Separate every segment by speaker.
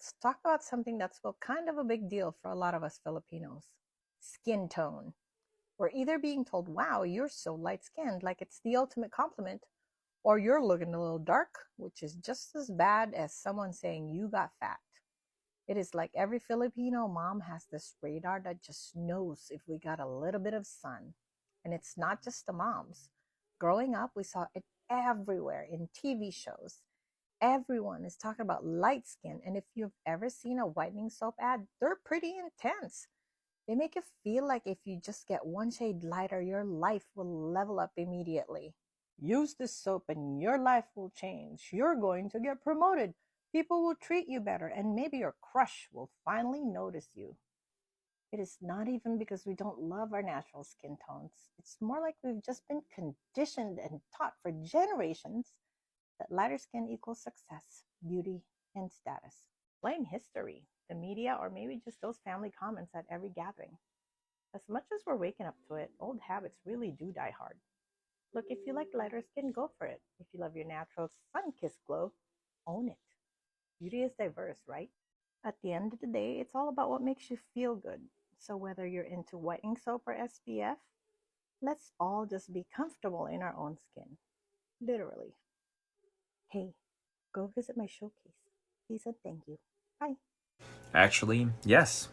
Speaker 1: let's talk about something that's kind of a big deal for a lot of us Filipinos: skin tone. We're either being told, wow, you're so light skinned, like it's the ultimate compliment, or you're looking a little dark, which is just as bad as someone saying you got fat. It is like every Filipino mom has this radar that just knows if we got a little bit of sun. And it's not just the moms. Growing up, we saw it everywhere in TV shows. Everyone is talking about light skin. And if you've ever seen a whitening soap ad, they're pretty intense. They make it feel like if you just get one shade lighter, your life will level up immediately. Use this soap and your life will change. You're going to get promoted. People will treat you better, and maybe your crush will finally notice you. It is not even because we don't love our natural skin tones. It's more like we've just been conditioned and taught for generations that lighter skin equals success, beauty, and status. Blame history, the media, or maybe just those family comments at every gathering. As much as we're waking up to it, old habits really do die hard. Look, if you like lighter skin, go for it. If you love your natural sun-kissed glow, own it. Beauty is diverse, right? At the end of the day, it's all about what makes you feel good. So whether you're into whitening soap or SPF, let's all just be comfortable in our own skin. Literally. Hey, go visit my showcase. He said thank you. Bye.
Speaker 2: Actually, yes.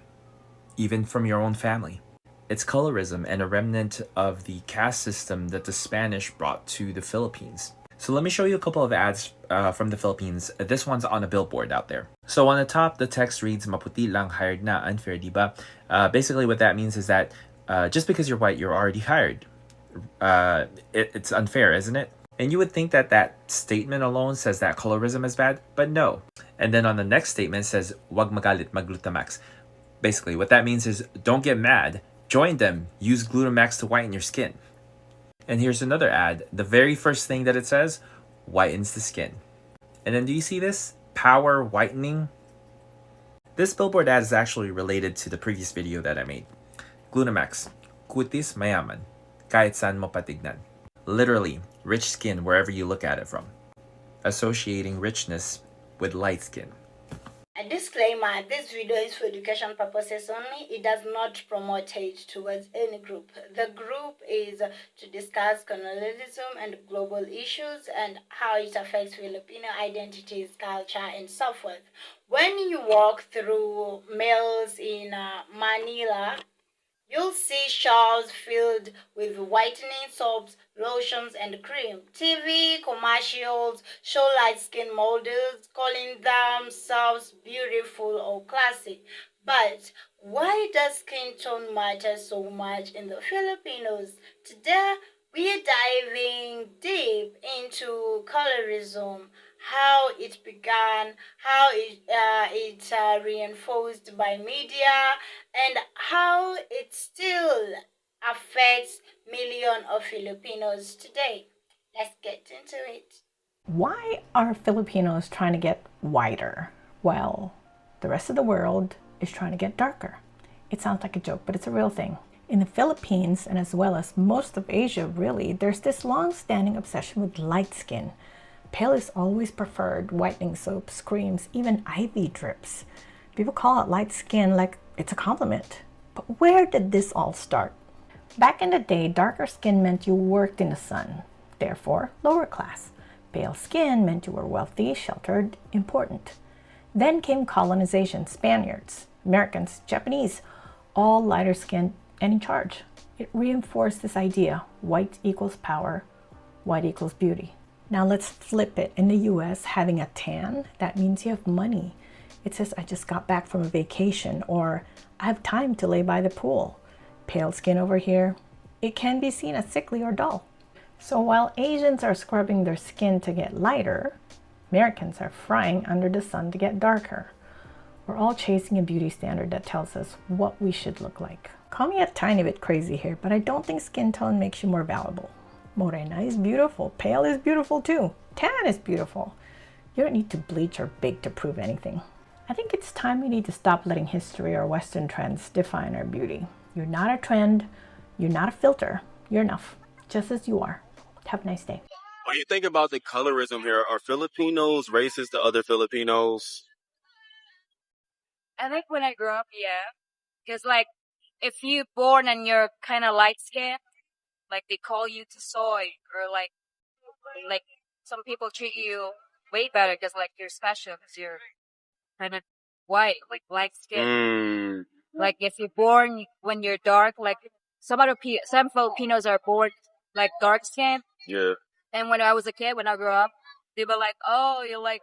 Speaker 2: Even from your own family. It's colorism and a remnant of the caste system that the Spanish brought to the Philippines. So let me show you a couple of ads from the Philippines. This one's on a billboard out there. So on the top, the text reads, "Maputi lang hired na, unfair, diba?" Basically what that means is that just because you're white, you're already hired. It's unfair, isn't it? And you would think that that statement alone says that colorism is bad, but no. And then on the next statement it says, "Wag magalit, mag-Glutamax." Basically what that means is don't get mad, join them, use Glutamax to whiten your skin. And here's another ad. The very first thing that it says, whitens the skin. And then do you see this? Power whitening. This billboard ad is actually related to the previous video that I made. Glutamax, kutis mayaman, kahit saan mo patignan. Literally, rich skin wherever you look at it from. Associating richness with light skin.
Speaker 3: A disclaimer, this video is for education purposes only. It does not promote hate towards any group. The group is to discuss colonialism and global issues and how it affects Filipino identities, culture, and self-worth. When you walk through malls in Manila, you'll see shelves filled with whitening soaps, lotions, and cream. TV commercials show light skin models calling themselves beautiful or classy. But why does skin tone matter so much in the Filipinos? Today, we're diving deep into colorism, how it began, how it reinforced by media, and how it still affects millions of Filipinos today. Let's get into it.
Speaker 1: Why are Filipinos trying to get whiter? Well, the rest of the world is trying to get darker. It sounds like a joke, but it's a real thing. In the Philippines, and as well as most of Asia, really, there's this long-standing obsession with light skin. Pale is always preferred, whitening soaps, creams, even IV drips. People call it light skin like it's a compliment. But where did this all start? Back in the day, darker skin meant you worked in the sun, therefore lower class. Pale skin meant you were wealthy, sheltered, important. Then came colonization, Spaniards, Americans, Japanese, all lighter skinned and in charge. It reinforced this idea, white equals power, white equals beauty. Now let's flip it. In the US, having a tan, that means you have money. It says, I just got back from a vacation, or I have time to lay by the pool. Pale skin over here, it can be seen as sickly or dull. So while Asians are scrubbing their skin to get lighter, Americans are frying under the sun to get darker. We're all chasing a beauty standard that tells us what we should look like. Call me a tiny bit crazy here, but I don't think skin tone makes you more valuable. Morena is beautiful, pale is beautiful too, tan is beautiful. You don't need to bleach or bake to prove anything. I think it's time we need to stop letting history or Western trends define our beauty. You're not a trend, you're not a filter, you're enough, just as you are. Have a nice day.
Speaker 4: When you think about the colorism here, are Filipinos racist to other Filipinos? I think when I grew up, yeah. Because, like, if you born and you're kind of light skinned, like, they call you to soy, or, like, some people treat you way better because, like, you're special because you're kind of white, like, light skin. Like, if you're born when you're dark, like, some Filipinos are born, like, dark skin.
Speaker 5: Yeah.
Speaker 4: And when I was a kid, when I grew up, they were like, oh, you're like,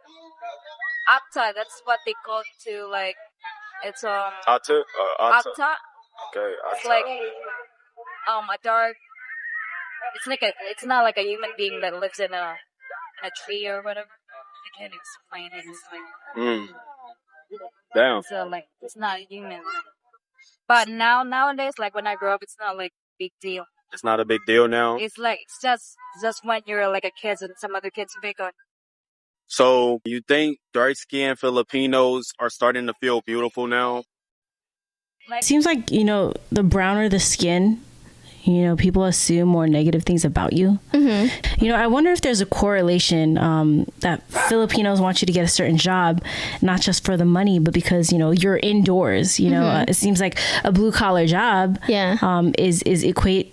Speaker 4: Akta. That's what they call it to, like, it's,
Speaker 5: Ata?
Speaker 4: Akta.
Speaker 5: Okay,
Speaker 4: It's like, a dark, it's not like a human being that lives in a tree or whatever. I can't explain it. It's like,
Speaker 5: Damn.
Speaker 4: so, like, it's not human. But nowadays, like, when I grow up, it's not like big deal.
Speaker 5: It's not a big deal now.
Speaker 4: It's like, it's just when you're like a kid and some other kids big on.
Speaker 5: So you think dark-skinned Filipinos are starting to feel beautiful now?
Speaker 4: Like,
Speaker 6: Seems like, the browner the skin, people assume more negative things about you. I wonder if there's a correlation that Filipinos want you to get a certain job, not just for the money, but because, you're indoors. It seems like a blue collar job equates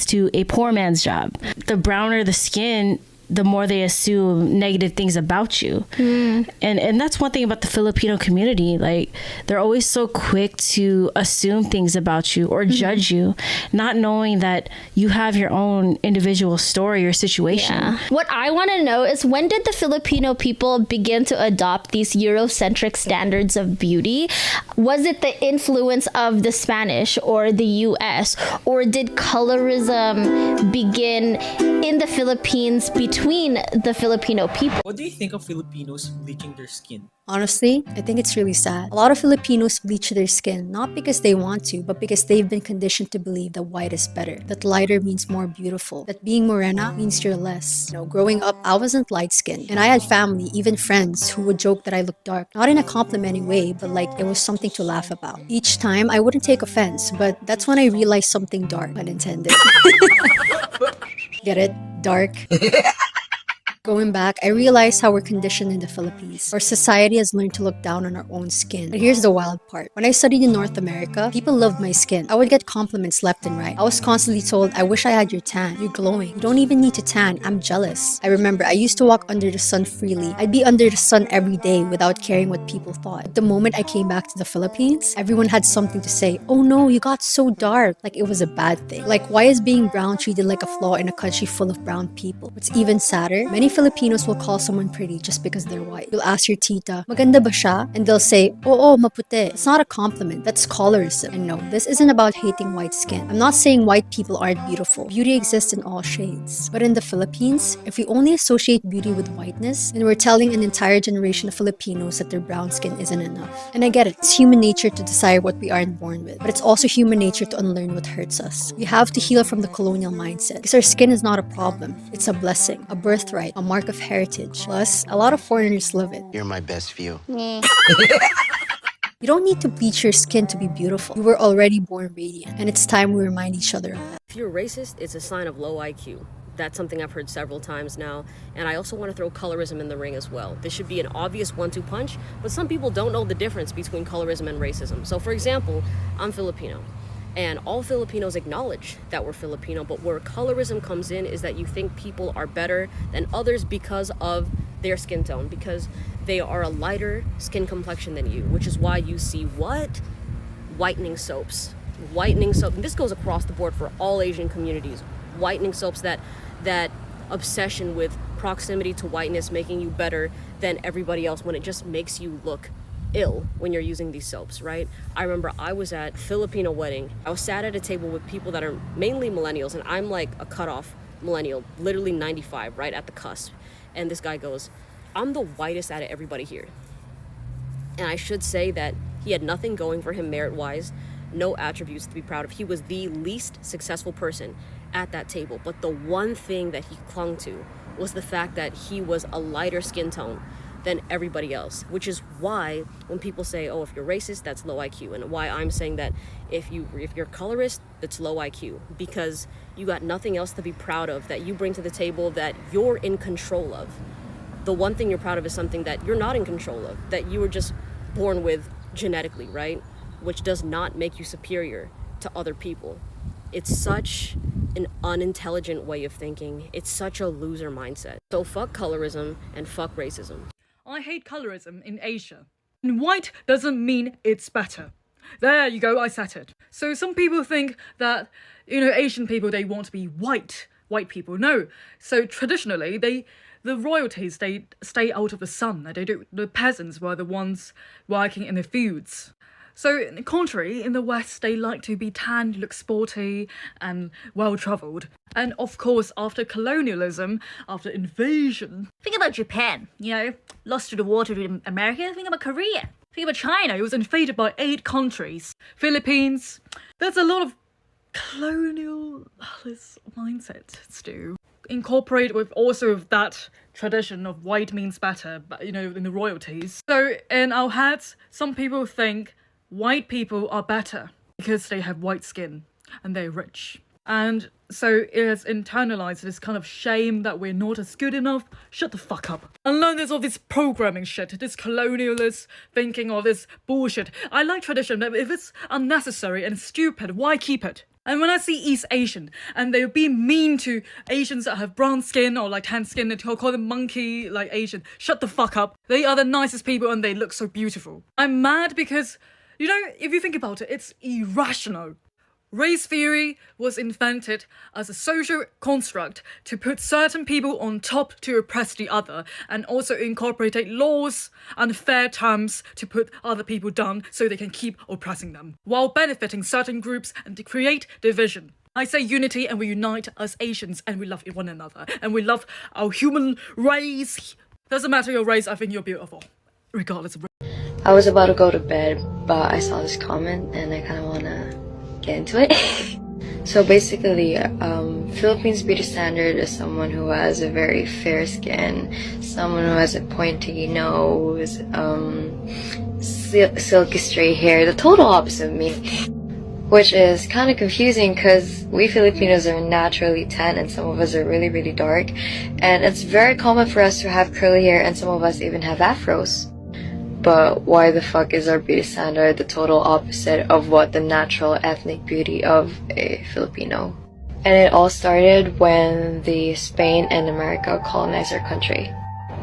Speaker 6: to a poor man's job. The browner the skin, the more they assume negative things about you. And that's one thing about the Filipino community. Like, they're always so quick to assume things about you or judge you, not knowing that you have your own individual story or situation.
Speaker 7: Yeah. What I want to know is, when did the Filipino people begin to adopt these Eurocentric standards of beauty? Was it the influence of the Spanish or the US, or did colorism begin in the Philippines between the Filipino people?
Speaker 8: What do you think of Filipinos bleaching their skin?
Speaker 9: Honestly, I think it's really sad. A lot of Filipinos bleach their skin, not because they want to, but because they've been conditioned to believe that white is better, that lighter means more beautiful, that being morena means you're less. Growing up, I wasn't light-skinned, and I had family, even friends, who would joke that I looked dark. Not in a complimenting way, but like it was something to laugh about. Each time, I wouldn't take offense, but that's when I realized something dark, unintended. Get it? Dark. Going back, I realized how we're conditioned in the Philippines. Our society has learned to look down on our own skin. But here's the wild part. When I studied in North America, people loved my skin. I would get compliments left and right. I was constantly told, I wish I had your tan. You're glowing. You don't even need to tan. I'm jealous. I remember I used to walk under the sun freely. I'd be under the sun every day without caring what people thought. But the moment I came back to the Philippines, everyone had something to say. Oh no, you got so dark. Like it was a bad thing. Like, why is being brown treated like a flaw in a country full of brown people? What's even sadder, many Filipinos will call someone pretty just because they're white. You'll ask your tita, maganda ba siya? And they'll say, oo, maputi. It's not a compliment. That's colorism. And no, this isn't about hating white skin. I'm not saying white people aren't beautiful. Beauty exists in all shades. But in the Philippines, if we only associate beauty with whiteness, then we're telling an entire generation of Filipinos that their brown skin isn't enough. And I get it. It's human nature to desire what we aren't born with. But it's also human nature to unlearn what hurts us. We have to heal from the colonial mindset. Because our skin is not a problem. It's a blessing, a birthright, a mark of heritage. Plus, a lot of foreigners love it.
Speaker 10: You're my best view.
Speaker 9: You don't need to bleach your skin to be beautiful. You were already born radiant, and it's time we remind each other of that.
Speaker 11: If you're racist, it's a sign of low IQ. That's something I've heard several times now, and I also want to throw colorism in the ring as well. This should be an obvious 1-2 punch, but some people don't know the difference between colorism and racism. So for example, I'm Filipino. And all Filipinos acknowledge that we're Filipino, but where colorism comes in is that you think people are better than others because of their skin tone, because they are a lighter skin complexion than you, which is why you see what? Whitening soaps. Whitening soap. And this goes across the board for all Asian communities. Whitening soaps, that obsession with proximity to whiteness making you better than everybody else when it just makes you look ill when you're using these soaps, right? I remember I was at a Filipino wedding. I was sat at a table with people that are mainly millennials, and I'm like a cutoff millennial, literally 95, right at the cusp. And this guy goes, I'm the whitest out of everybody here. And I should say that he had nothing going for him merit-wise, no attributes to be proud of. He was the least successful person at that table. But the one thing that he clung to was the fact that he was a lighter skin tone than everybody else, which is why when people say, oh, if you're racist, that's low IQ, and why I'm saying that if you're colorist, that's low IQ, because you got nothing else to be proud of that you bring to the table that you're in control of. The one thing you're proud of is something that you're not in control of, that you were just born with genetically, right? Which does not make you superior to other people. It's such an unintelligent way of thinking. It's such a loser mindset. So fuck colorism and fuck racism.
Speaker 10: I hate colorism in Asia. And white doesn't mean it's better. There you go, I said it. So some people think that, Asian people, they want to be white people. No. So traditionally, the royalties, they stay out of the sun. The peasants were the ones working in the fields. So, in the contrary, in the West, they like to be tanned, look sporty, and well-travelled. And of course, after colonialism, after invasion...
Speaker 12: Think about Japan, lost to the water to America. Think about Korea. Think about China.
Speaker 10: It was invaded by 8 countries. Philippines. There's a lot of colonial mindset, Stu. Incorporate with also that tradition of white means better, but, in the royalties. So, in our heads, some people think white people are better because they have white skin and they're rich. And so it has internalized this kind of shame that we're not as good enough. Shut the fuck up. And learn there's all this programming shit, this colonialist thinking, all this bullshit. I like tradition, but if it's unnecessary and stupid, why keep it? And when I see East Asian, and they're being mean to Asians that have brown skin or tan skin, they call them monkey Asian. Shut the fuck up. They are the nicest people and they look so beautiful. I'm mad because, if you think about it, it's irrational. Race theory was invented as a social construct to put certain people on top to oppress the other, and also incorporate laws and fair terms to put other people down so they can keep oppressing them, while benefiting certain groups and to create division. I say unity, and we unite as Asians, and we love one another, and we love our human race. Doesn't matter your race, I think you're beautiful, regardless of race.
Speaker 13: I was about to go to bed, but I saw this comment and I kind of want to get into it. So basically, Philippines beauty standard is someone who has a very fair skin, someone who has a pointy nose, silky straight hair, the total opposite of me. Which is kind of confusing because we Filipinos are naturally tan and some of us are really, really dark. And it's very common for us to have curly hair and some of us even have afros. But why the fuck is our beauty standard the total opposite of what the natural ethnic beauty of a Filipino? And it all started when the Spain and America colonized our country,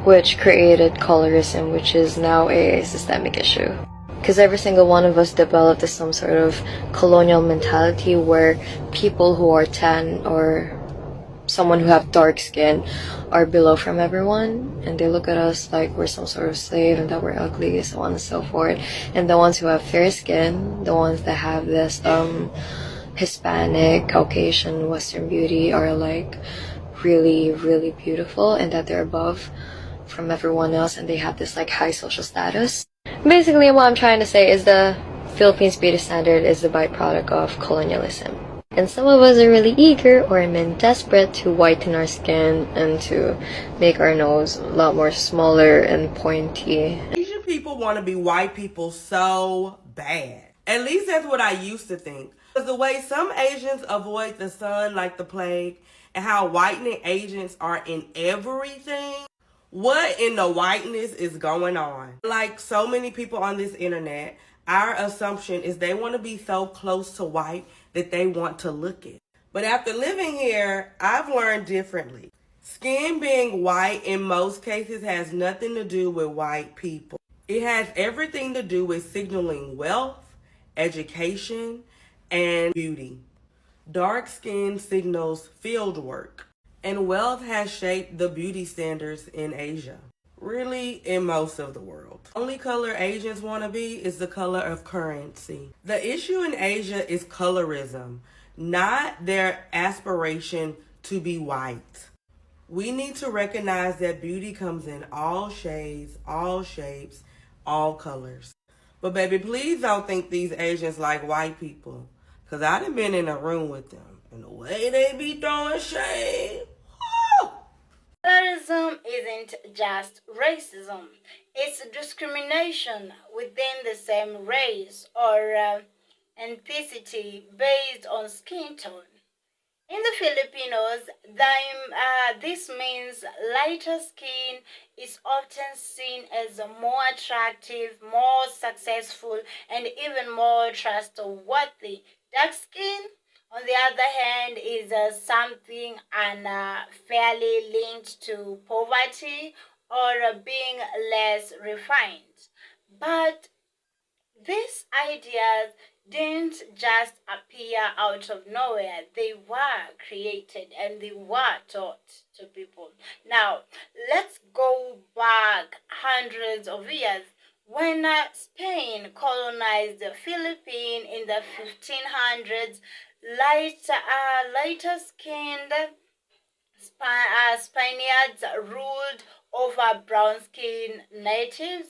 Speaker 13: which created colorism, which is now a systemic issue. Because every single one of us developed some sort of colonial mentality where people who are tan or someone who have dark skin are below from everyone, and they look at us like we're some sort of slave and that we're ugly, so on and so forth. And the ones who have fair skin, the ones that have this Hispanic, Caucasian, Western beauty are really, really beautiful, and that they're above from everyone else, and they have this high social status. Basically, what I'm trying to say is the Philippines beauty standard is the byproduct of colonialism. And some of us are really eager or even desperate to whiten our skin and to make our nose a lot more smaller and pointy.
Speaker 14: Asian people want to be white people so bad. At least that's what I used to think. Because the way some Asians avoid the sun like the plague, and how whitening agents are in everything, what in the whiteness is going on? Like so many people on this internet, our assumption is they want to be so close to white that they want to look it. But after living here, I've learned differently. Skin being white in most cases has nothing to do with white people. It has everything to do with signaling wealth, education, and beauty. Dark skin signals field work. And wealth has shaped the beauty standards in Asia. Really, in most of the world. Only color Asians want to be is the color of currency. The issue in Asia is colorism, not their aspiration to be white. We need to recognize that beauty comes in all shades, all shapes, all colors. But baby, please don't think these Asians like white people, because I done been in a room with them, and the way they be throwing shade.
Speaker 3: Colorism isn't just racism, it's discrimination within the same race or ethnicity based on skin tone. In the Filipinos, this means lighter skin is often seen as more attractive, more successful, and even more trustworthy. Dark skin, on the other hand, is something unfairly linked to poverty or being less refined. But these ideas didn't just appear out of nowhere. They were created and they were taught to people. Now, let's go back hundreds of years. When Spain colonized the Philippines in the 1500s, lighter skinned Spaniards ruled over brown skinned natives.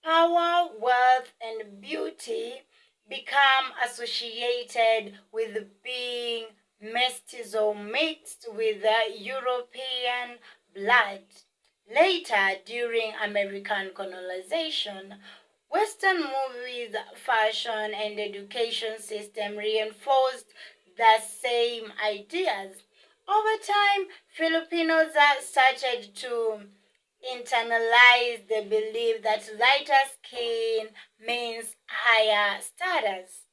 Speaker 3: Power, wealth, and beauty become associated with being mestizo mixed with the European blood. Later, during American colonization, Western movies, fashion, and education system reinforced the same ideas. Over time, Filipinos started to internalize the belief that lighter skin means higher status.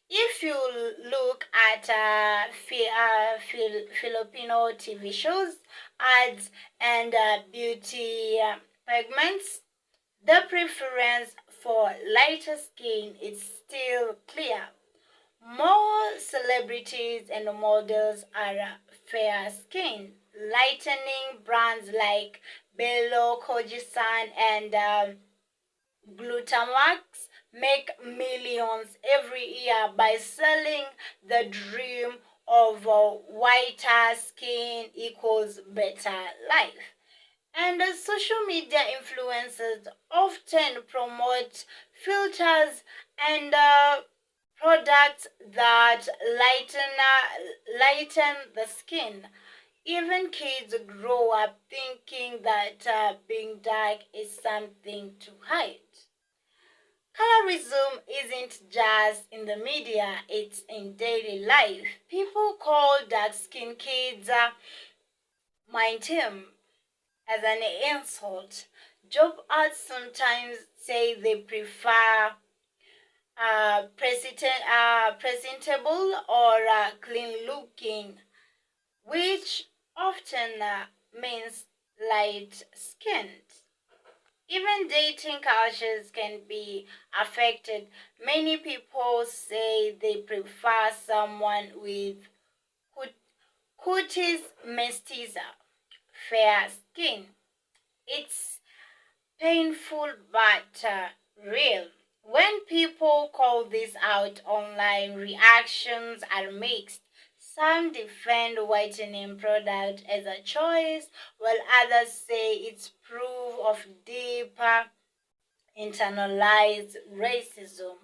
Speaker 3: If you look at Filipino TV shows, ads, and beauty segments, the preference for lighter skin is still clear. More celebrities and models are fair-skinned. Lightening brands like Bello, Kojisan, and Glutamax make millions every year by selling the dream of whiter skin equals better life. And social media influencers often promote filters and products that lighten the skin. Even kids grow up thinking that being dark is something to hide. Colorism isn't just in the media, it's in daily life. People call dark-skinned kids my team as an insult. Job ads sometimes say they prefer presentable or clean looking, which often means light skinned. Even dating cultures can be affected. Many people say they prefer someone with cutis mestiza, fair skin. It's painful but real. When people call this out online, reactions are mixed. Some defend whitening product as a choice, while others say it's proof of deeper internalized racism.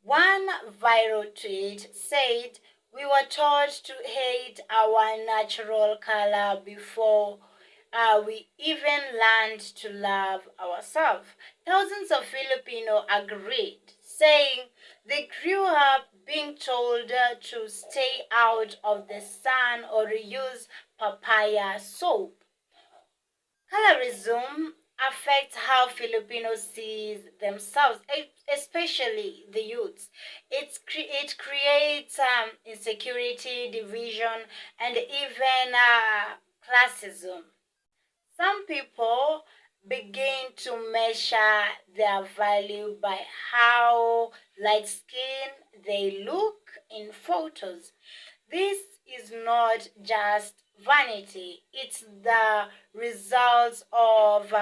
Speaker 3: One viral tweet said, "We were taught to hate our natural color before we even learned to love ourselves." Thousands of Filipinos agreed, saying they grew up being told to stay out of the sun or use papaya soap. Colorism affects how Filipinos see themselves, especially the youths. It creates insecurity, division, and even classism. Some people begin to measure their value by how light skinned they look in photos. This is not just vanity, it's the result of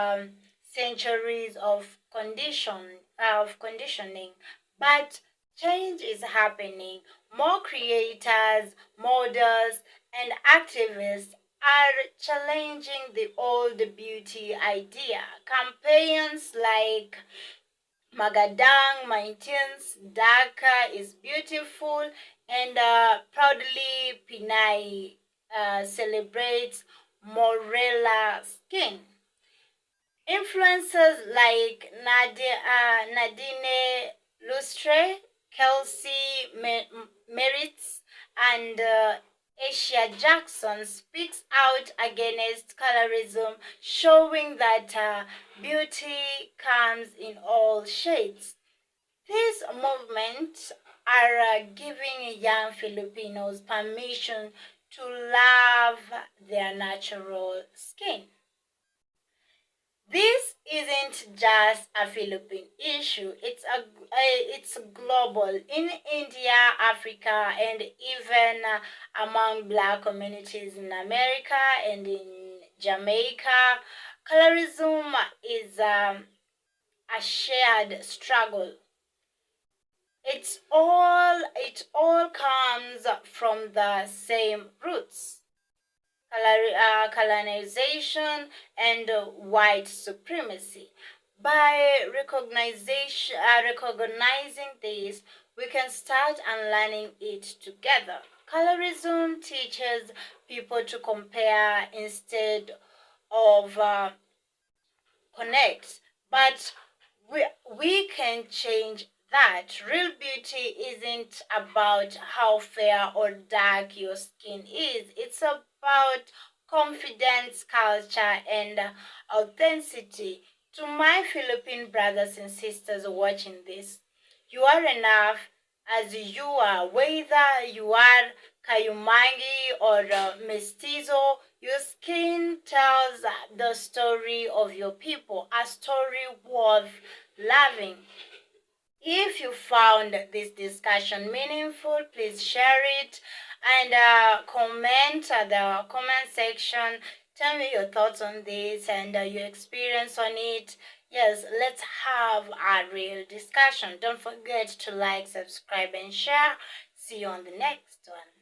Speaker 3: centuries of conditioning. But change is happening. More creators, models, and activists are challenging the old beauty idea. Campaigns like Magadang maintains Dhaka is beautiful, and proudly Pinay celebrates Morella skin. Influencers like Nadine Lustre, Kelsey Merits, and Asia Jackson speaks out against colorism, showing that beauty comes in all shades. These movements are giving young Filipinos permission to love their natural skin. This isn't just a Philippine issue, it's global. In India, Africa, and even among black communities in America and in Jamaica, colorism is a shared struggle. It all comes from the same roots: colonization and white supremacy. By recognizing this, we can start unlearning it together. Colorism teaches people to compare instead of connect, but we can change that. Real beauty isn't about how fair or dark your skin is, it's about confidence, culture, and authenticity. To my Philippine brothers and sisters watching this, you are enough as you are, whether you are Kayumangi or Mestizo. Your skin tells the story of your people, a story worth loving. If you found this discussion meaningful, please share it and comment at the comment section. Tell me your thoughts on this and your experience on it. Yes, let's have a real discussion. Don't forget to like, subscribe, and share. See you on the next one.